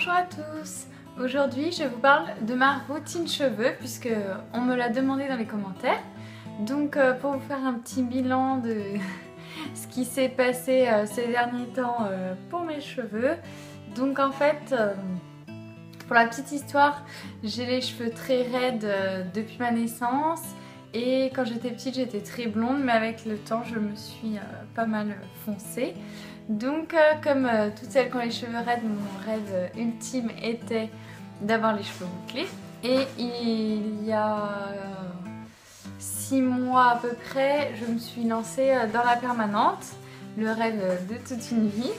Bonjour à tous. Aujourd'hui je vous parle de ma routine cheveux puisque on me l'a demandé dans les commentaires. Donc pour vous faire un petit bilan de ce qui s'est passé ces derniers temps pour mes cheveux. Donc en fait, pour la petite histoire, j'ai les cheveux très raides depuis ma naissance. Et quand j'étais petite, j'étais très blonde, mais avec le temps, je me suis pas mal foncée. Donc, comme toutes celles qui ont les cheveux raides, mon rêve ultime était d'avoir les cheveux bouclés. Et il y a 6 mois à peu près, je me suis lancée dans la permanente, le rêve de toute une vie.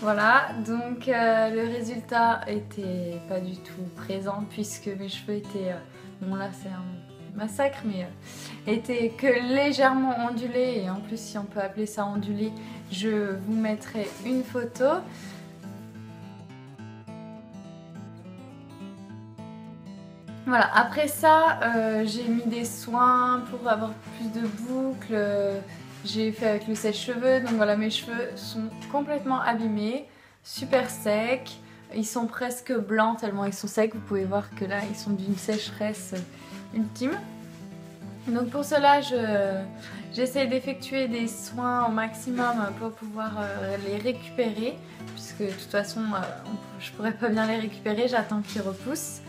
Voilà, donc le résultat était pas du tout présent puisque mes cheveux étaient... bon là c'est un massacre, mais était que légèrement ondulé, et en plus si on peut appeler ça ondulé, je vous mettrai une photo. Voilà, après ça j'ai mis des soins pour avoir plus de boucles, j'ai fait avec le sèche-cheveux, donc voilà, mes cheveux sont complètement abîmés, super secs, ils sont presque blancs tellement ils sont secs, vous pouvez voir que là ils sont d'une sécheresse ultime. Donc pour cela j'essaie d'effectuer des soins au maximum pour pouvoir les récupérer, puisque de toute façon je pourrais pas bien les récupérer, j'attends qu'ils repoussent.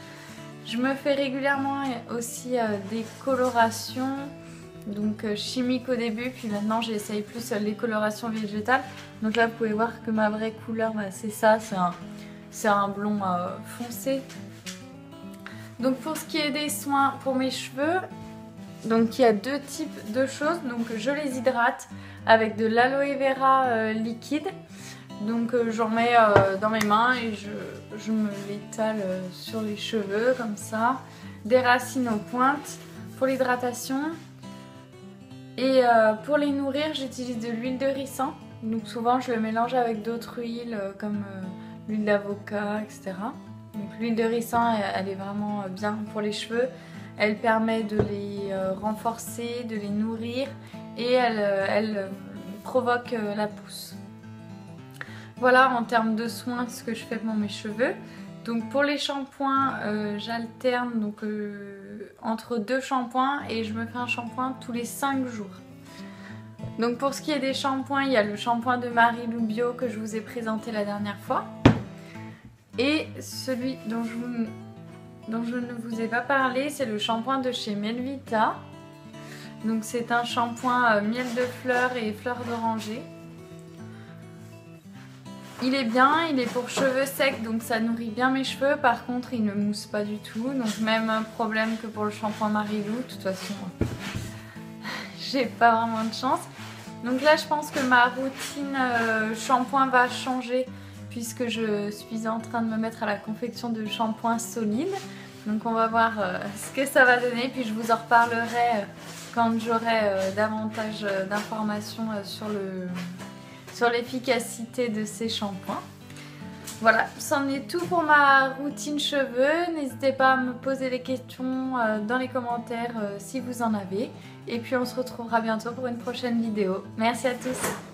Je me fais régulièrement aussi des colorations, donc chimiques au début, puis maintenant j'essaye plus les colorations végétales. Donc là vous pouvez voir que ma vraie couleur c'est ça, c'est un blond foncé. Donc pour ce qui est des soins pour mes cheveux, donc il y a deux types de choses. Donc je les hydrate avec de l'aloe vera liquide. Donc j'en mets dans mes mains et je me l'étale sur les cheveux comme ça. Des racines aux pointes pour l'hydratation. Et pour les nourrir, j'utilise de l'huile de ricin. Donc souvent je le mélange avec d'autres huiles comme l'huile d'avocat, etc. Donc l'huile de ricin, elle est vraiment bien pour les cheveux. Elle permet de les renforcer, de les nourrir, et elle provoque la pousse. Voilà en termes de soins ce que je fais pour mes cheveux. Donc pour les shampoings, j'alterne donc entre 2 shampoings et je me fais un shampoing tous les 5 jours. Donc pour ce qui est des shampoings, il y a le shampoing de Marilou Bio que je vous ai présenté la dernière fois. Et celui dont je ne vous ai pas parlé, c'est le shampoing de chez Melvita. Donc c'est un shampoing miel de fleurs et fleurs d'oranger. Il est bien, il est pour cheveux secs, donc ça nourrit bien mes cheveux. Par contre, il ne mousse pas du tout. Donc même problème que pour le shampoing Marilou. De toute façon, j'ai pas vraiment de chance. Donc là, je pense que ma routine shampoing va changer, puisque je suis en train de me mettre à la confection de shampoing solide. Donc on va voir ce que ça va donner, puis je vous en reparlerai quand j'aurai davantage d'informations sur l'efficacité de ces shampoings. Voilà, c'en est tout pour ma routine cheveux. N'hésitez pas à me poser des questions dans les commentaires si vous en avez. Et puis on se retrouvera bientôt pour une prochaine vidéo. Merci à tous!